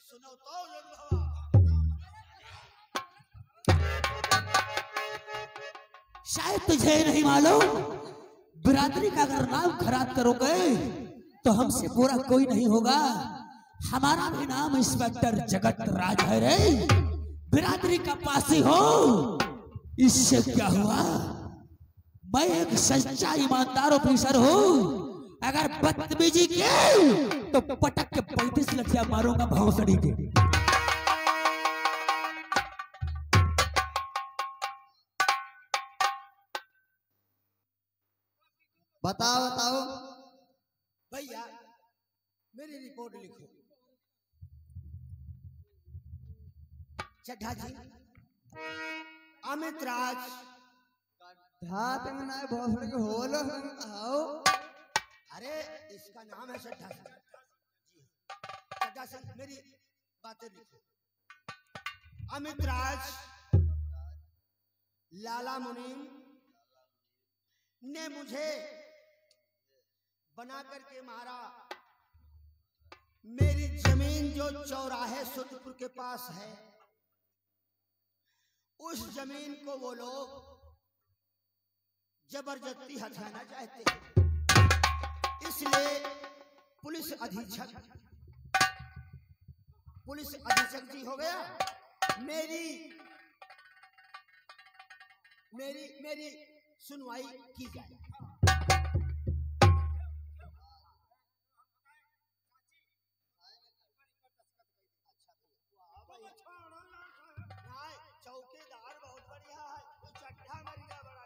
सुनो तो लोग शायद तुझे नहीं मालूम, बिरादरी का अगर नाम खराब करोगे तो हमसे बुरा कोई नहीं होगा। हमारा भी नाम इंस्पेक्टर जगत राज है रे। बिरादरी का पासी हो, इससे क्या हुआ? मैं एक सच्चा ईमानदार ऑफिसर हूँ। अगर बदतमीजी की तो पटक के 35 लठियां मारूंगा भौंसड़ी के। बताओ बताओ भैया, मेरी रिपोर्ट लिखो। चड्ढा जी, अमित राज भोसड़ी के होलो आओ। अरे इसका नाम है चड्ढा सिंह। चड्ढा सिंह, मेरी बातें लिखो। अमित राज लाला मुनीम ने मुझे बना करके मारा। मेरी जमीन जो चौराहे सुतपुर के पास है, उस जमीन को वो लोग जबरदस्ती हथियाना चाहते हैं। इसलिए पुलिस अधीक्षक जी हो गया। मेरी सुनवाई की जाए। चौकीदार बहुत बढ़िया है, चड्ढा मरिया बड़ा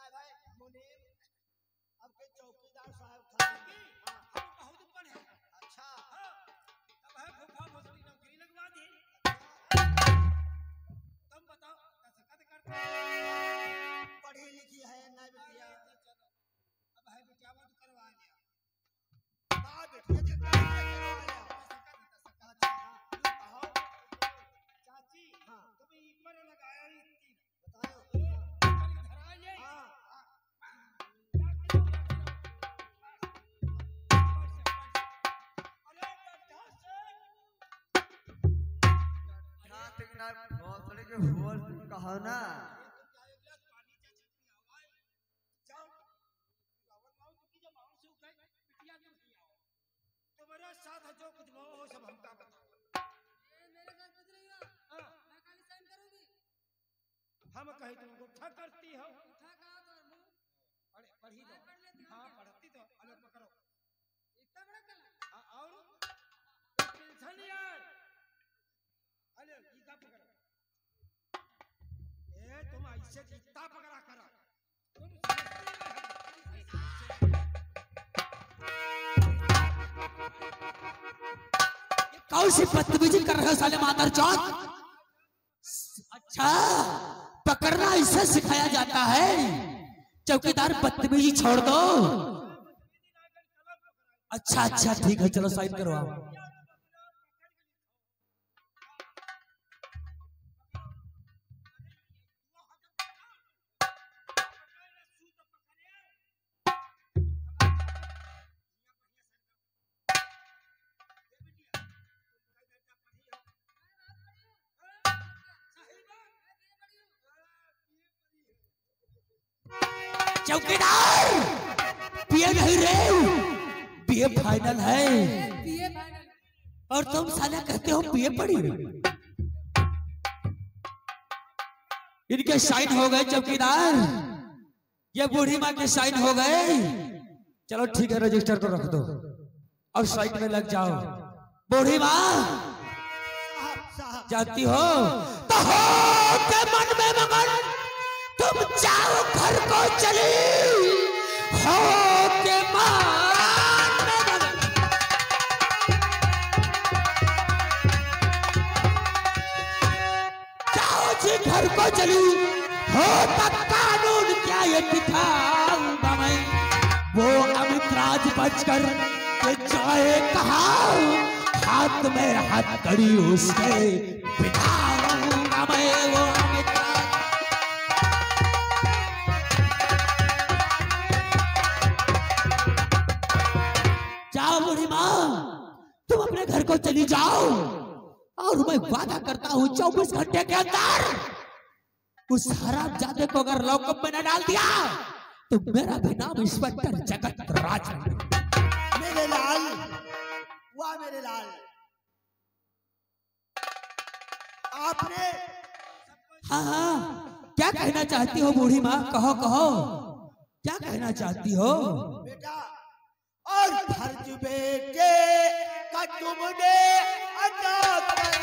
भाई मुनीम, अब के चौकीदार साहब था। बहुत ऊपर है। अच्छा, तब है फूफा भोसड़ी नौकरी लगवा दी। तुम बताओ, पढ़ी लिखी है ना बिटिया? अब है बिटिया वो तो करवा लिया। चाची, तुम्हें ईपर लगाया बताओ। भोसड़ी के होल कहो ना। तुम्हारे साथ जो कुछ वो सब हमका बताओ। मेरे साथ कुछ नहीं हुआ। मैं खाली साइन करूंगी। हम कहीं तुमको ठग करती हो। ठग कहाँ तो मुंह? पढ़ी दो। हाँ पढ़ती तो। अरे पकड़ो। इतना बड़ा कलर। हाँ और? पेंशन यार। अरे इतना पकड़ो। ए तुम ऐसे इतना पकड़ा करो। कौन सी बदतमीजी कर रहे हो साले मादर चौथ? अच्छा, पकड़ना इसे सिखाया जाता है। चौकीदार बदतमीजी छोड़ दो। अच्छा ठीक है, चलो साइन करवाओ। चौकीदार, बीए नहीं रे, बीए फाइनल है। और तुम साले कहते हो बीए पढ़ी। इनके साइन हो गए चौकीदार, ये बूढ़ी माँ के साइन हो गए। चलो ठीक है, रजिस्टर तो रख दो और साइड में लग जाओ। बूढ़ी माँ जाती हो तो हो के मन में मगन, तुम जाओ घर को चली हो के मान में मगन। जाओ जी घर को चली हो, तब कानून क्या ये दिखाऊंगा मैं। वो अमित राज बचकर के जाए कहाँ, हाथ में हथकड़ी उसके बिठाऊंगा मैं। वो अमित राज चली जाओ और मैं वादा करता हूं 24 घंटे के अंदर उस हरामजादे को अगर लॉकअप में न डाल दिया तो मेरा भी नाम इंस्पेक्टर जगत राज। मेरे लाल, वाह मेरे लाल, आपने हाँ हाँ, क्या कहना चाहती हो बूढ़ी माँ? कहो कहो, क्या कहना चाहती हो? बेटा, और फर्ज बेटे का तुमने अदा कर,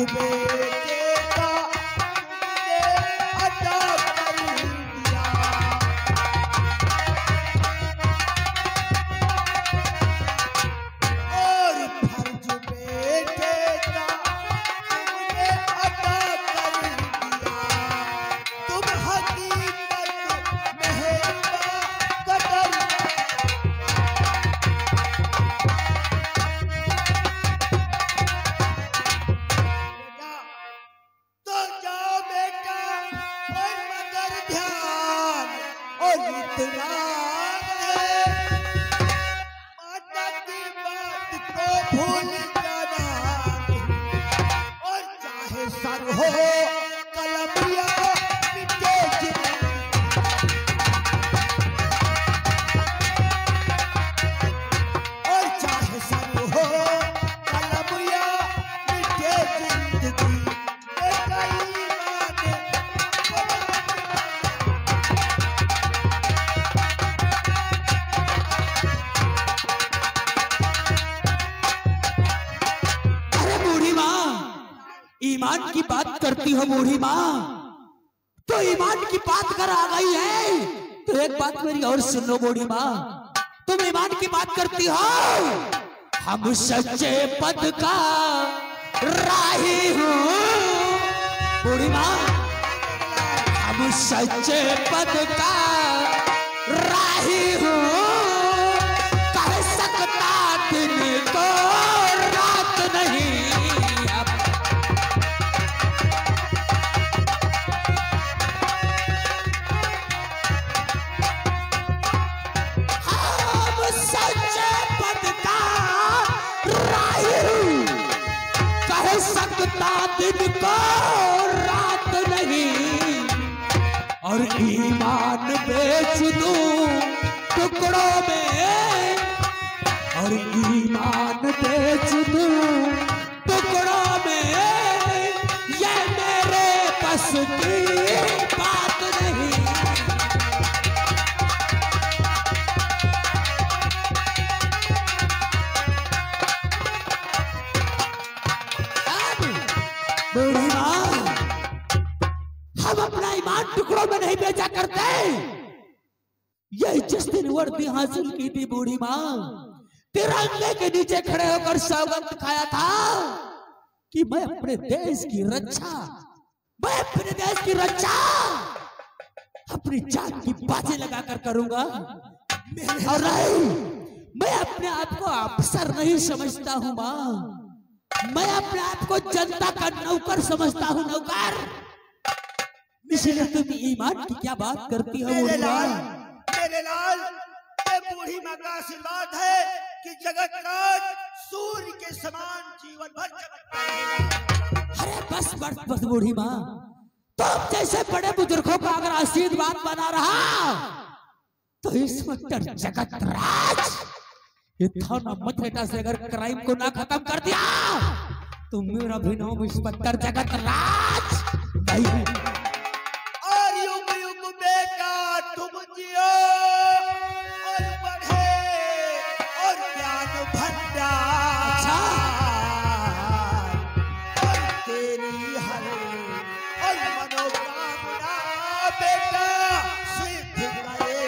बेटे का तुमने अदा कर दिया। और फर्ज बेटे का तुमने अदा कर दिया। तुम हकीकत मेहरबा कदर माता की बात को भूल जाना, और चाहे सर हो कलम या मिटे और चाहे सर हो कलम या मिटे जिंदगी। ईमान की बात करती हो बूढ़ी माँ, तो ईमान की बात कर आ गई है तो एक बात मेरी और सुन लो बूढ़ी माँ। तुम ईमान की बात करती हो, हम सच्चे पद का राही हूँ बूढ़ी माँ, हम सच्चे पद का राही हूँ। कह सकता दिन को रात नहीं, सकता दिन को रात नहीं, और ईमान बेच दूं टुकड़ों में, और ईमान बेच दूं टुकड़ों में, ये मेरे बस की बात नहीं। बूढ़ी माँ, हम अपना ईमान टुकड़ों में नहीं बेचा करते। यही जिस दिन वर्दी हासिल की थी बूढ़ी माँ, तिरंगे के नीचे खड़े होकर सौगंध खाया था कि मैं अपने देश की रक्षा, मैं अपने देश की रक्षा अपनी जान की बाजी लगाकर करूंगा। और नहीं, मैं अपने आप को अफसर नहीं समझता हूँ माँ, मैं अपने आप को जनता का नौकर समझता हूँ, नौकर। इसलिए तुम ईमान की क्या बात करती हो? मेरे लाल, ये बूढ़ी माँ का आशीर्वाद है कि जगत राज सूर्य के समान जीवन भर चमकता रहेगा। अरे बस बस बस बूढ़ी माँ, तुम जैसे बड़े बुजुर्गों का अगर आशीर्वाद बना रहा तो इंस्पेक्टर जगत राज ये थाना मथुरा से अगर क्राइम को ना खत्म कर दिया तो मेरा भी नाम इंस्पेक्टर जगत राज नहीं है। और युग युग बेटा तुम जियो और बढ़े और ज्ञान भंडार। अच्छा, और तेरी हर और मनोकामना बेटा सिद्ध करे।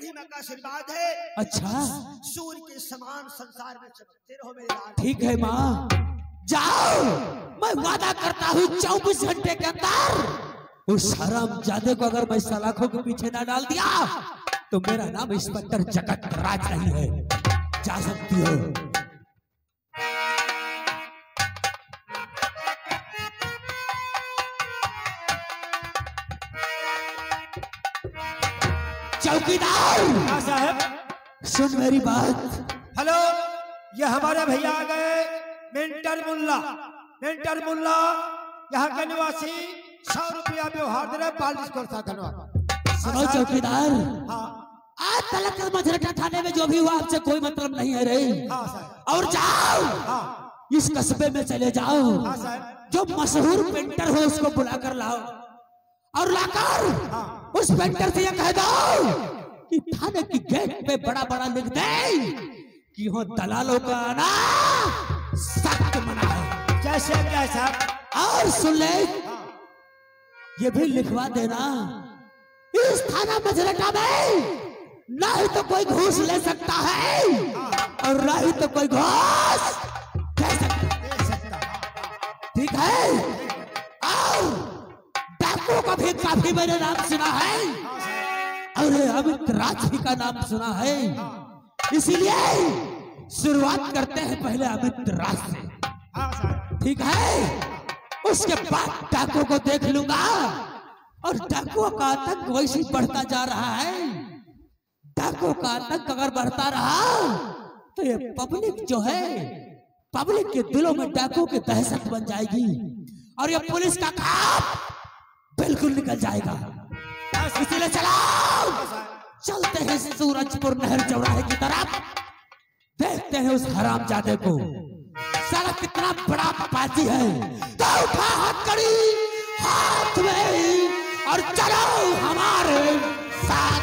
बुढ़ी माँ का आशीर्वाद है। अच्छा सूर्य के समान संसार में चमकते रहो मेरे लाल। ठीक है माँ, जाओ। मैं वादा करता हूँ 24 घंटे के अंदर उस हरामजादे को अगर मैं सलाखों के पीछे ना डाल दिया तो मेरा नाम इंस्पेक्टर जगत राज नहीं है। जा सकती हो। चौकीदार साहब सुन मेरी बात। हेलो, ये हमारे भैया आ गए मेंटर मुल्ला। मेंटर मुल्ला यहाँ के निवासी 100 रुपया व्यवहार दे रहे 42 को साथ धन्यवाद। सुनो चौकीदार, हाँ आज तलक मझरटा थाने में जो भी हुआ आपसे कोई मतलब नहीं है रे। हाँ साहब। और जाओ हाँ इस कस्बे में चले जाओ, हाँ साहब। जो मशहूर पेंटर हो उसको बुलाकर लाओ और लाकर उस पेंटर से ये कह दो कि थाने की गेट पे बड़ा बड़ा लिख दे कि हो दलालों का आना सख्त मना है। जैसे क्या साहब? और सुन ले, ये भी लिखवा देना इस थाना मझरटा में ना ही तो कोई घूस ले सकता है और ना ही तो कोई घूस दे सकता। ठीक है? और डाकू का भी काफी मैंने नाम सुना है और अमित राज भी का नाम सुना है, इसीलिए शुरुआत करते हैं पहले अमित राज से। ठीक है? उसके बाद डाकू को देख लूंगा। और डाकुओं का आतंक वैसे बढ़ता जा रहा है। डाकुओं का आतंक अगर बढ़ता रहा तो ये पब्लिक जो है, पब्लिक के दिलों में डाकुओं की दहशत बन जाएगी और ये पुलिस का काम बिल्कुल निकल जाएगा। इसीलिए चलो चलते हैं सूरजपुर नहर चौराहे की तरफ, देखते हैं उस हरामजादे को साला कितना बड़ा पाजी है। तो उठा हथकड़ी हाथ में और चलो हमारे साथ।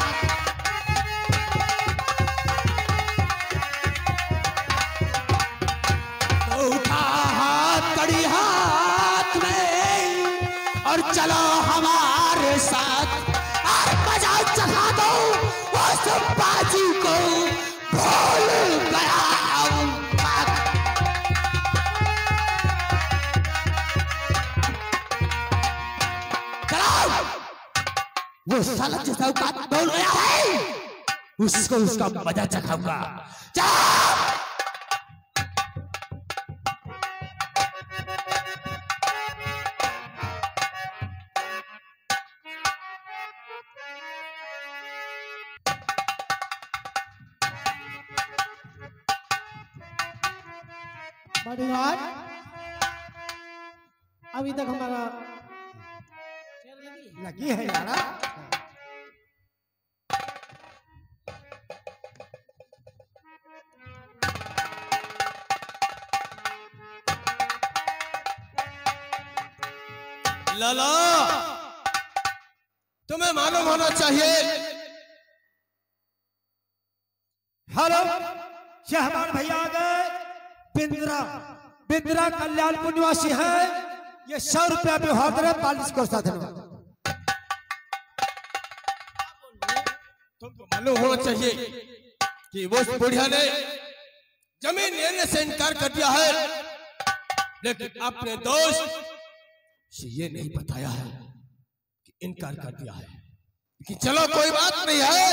तो उठा हथकड़ी हाथ में और चलो हमारे साथ और मजा चखा दो उस पाजी को भूल गया। वो साला जैसा औकात बोल गया है उसको उसका मजा चखाऊंगा। बॉडीगार्ड, अभी तक हमारा लगी है यार। लाला, तुम्हें मालूम होना चाहिए। हेलो, ये हमारे भैया आ गए बिंद्रा। बिंद्रा कल्याणपुर निवासी है। ये 100 रुपया व्यवहार दे रहे 42 को साथ धन्यवाद। तुमको मालूम होना चाहिए कि वो बुढ़िया ने जमीन लेने से इनकार कर दिया है, लेकिन अपने दोस्त से ये नहीं बताया है कि इनकार कर दिया है। कि चलो कोई बात नहीं है,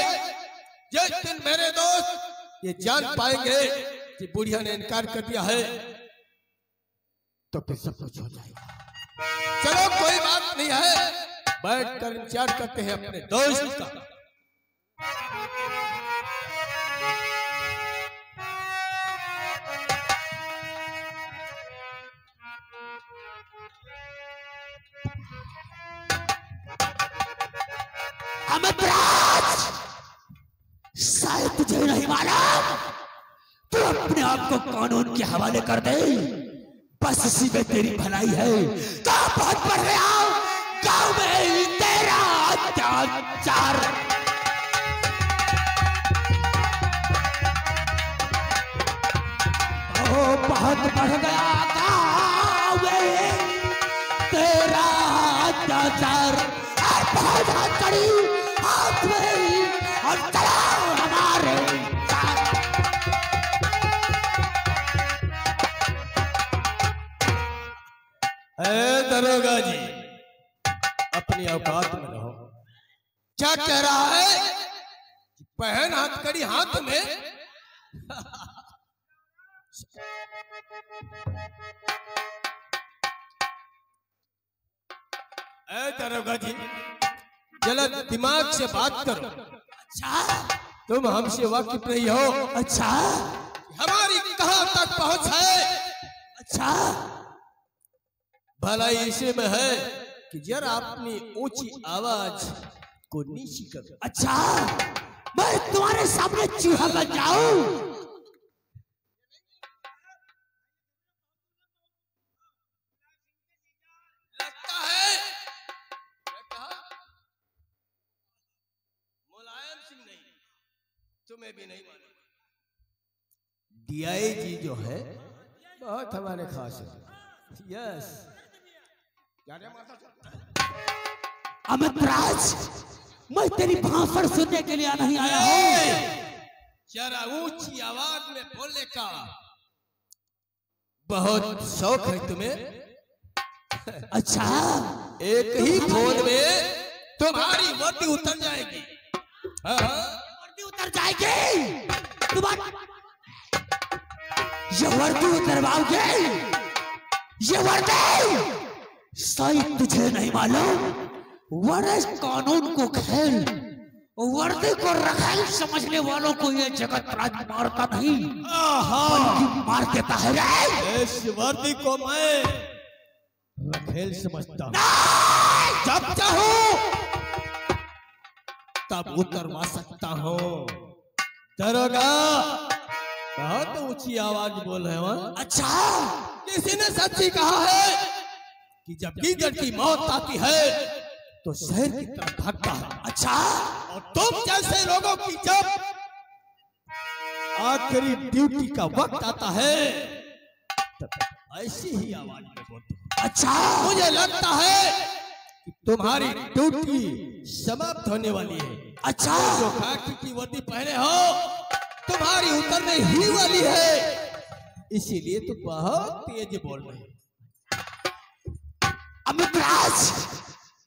जिस दिन मेरे दोस्त ये जान पाएंगे कि बुढ़िया ने इनकार कर दिया है तो फिर सब कुछ हो जाएगा। चलो कोई बात नहीं है, बैठकर इंतजार करते हैं अपने दोस्त का। अमित राज, शायद तुझे नहीं मालूम, तू अपने आप को कानून के हवाले कर दे, बस इसी में तेरी भलाई है। तो बहुत बढ़ गया गांव में तेरा अत्याचार। तो बहुत बढ़ गया गांव में तेरा अत्याचार। बहुत कड़ी हाथ में और चलो हमारे साथ। दरोगा जी, अपनी औकात में रहो। क्या कह रहा है कि पहन हथकड़ी हाथ में? दरोगा जी, जरा दिमाग से बात करो। अच्छा तुम हमसे वाकिफ नहीं हो। अच्छा हमारी कहां तक पहुंच है? अच्छा भलाई इसी में है कि जरा अपनी ऊंची आवाज को नीची करो। अच्छा मैं तुम्हारे सामने चूहा बन जाऊं? लगता है मुलायम सिंह नहीं, तुम्हें भी नहीं मालूम। डीआईजी जो है बहुत हमारे खास है। यस अमितराज, मैं तेरी भाषण सुनने के लिए नहीं आया हूँ। जरा ऊंची आवाज में बोलने का बहुत शौक है तुम्हें। अच्छा एक ही फोन में तुम्हारी वर्दी उतर जाएगी। वर्दी उतर जाएगी? ये वर्दी उतरवाओगे? ये वर्दी शायद तुझे नहीं मालूम, वरस कानून को खेल, वर्दी को रखेल समझने वालों को ये जगत राज मारता नहीं, बल्कि मार देता है रे। इस वर्दी को मैं रखेल समझता हूँ। जब चाहूं तब उतरवा सकता हूँ। दरोगा, बहुत ऊंची आवाज बोल रहे हो। अच्छा किसी ने सच ही कहा है कि जब गीदड़ की मौत आती है तो शहर की तरफ भागता है। अच्छा और तुम जैसे लोगों की जब आखिरी ड्यूटी का वक्त आता है तब ऐसी ही आवाज में बोलते हो। अच्छा मुझे लगता है कि तुम्हारी ड्यूटी समाप्त होने वाली है। अच्छा जो खाकी की वर्दी पहने हो तुम्हारी उतरने ही वाली है, इसीलिए तुम बहुत तेज बोल रहे हो। अमितराज,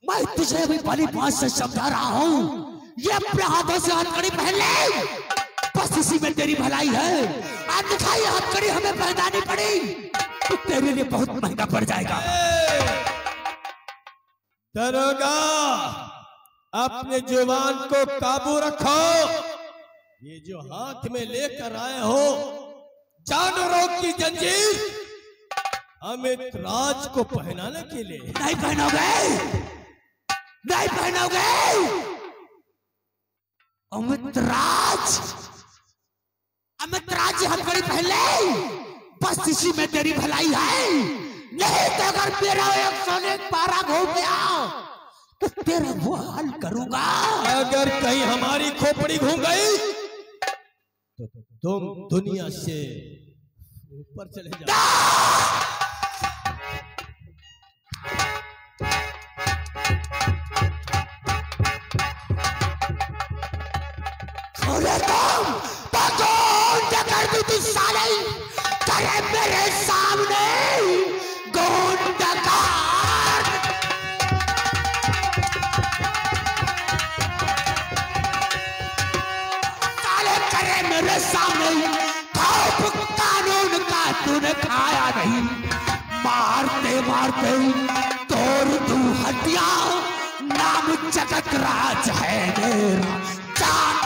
मैं तुझे अभी भली बात से समझा रहा हूँ। ये अपने हाथों से हथकड़ी पहन ले, बस इसी में तेरी भलाई है। आज दिखाई हथकड़ी हमें पहनानी पड़ी तो तेरे लिए बहुत महंगा पड़ जाएगा। दरोगा, अपने जुबान को काबू रखो। ये जो हाथ में लेकर आए हो जानवरों की जंजीर, अमितराज को पहनाने के लिए। नहीं पहनोगे, नहीं पहनोगे। अमितराज, अमितराज हथकड़ी पहन ले, बस इसी में तेरी भलाई है। नहीं तो अगर मेरा 112 घूम गया तो तेरा वो हाल करूंगा। अगर कहीं हमारी खोपड़ी घूम गई तो तुम दुनिया से ऊपर चले जाओ। साले करे मेरे सामने गोंडकार। साले करे मेरे सामने खौफ कानून का तूने खाया नहीं। मारते मारते तोड़ तू हटिया, नाम जगत राज है मेरा। जान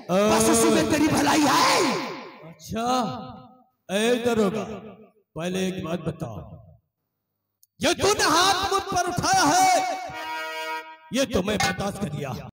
बस इसी में तेरी भलाई है। अच्छा, ऐ दरोगा, पहले एक बात बताओ, ये तूने हाथ मुझ पर उठाया है, ये तो मैं बर्दाश्त कर लिया।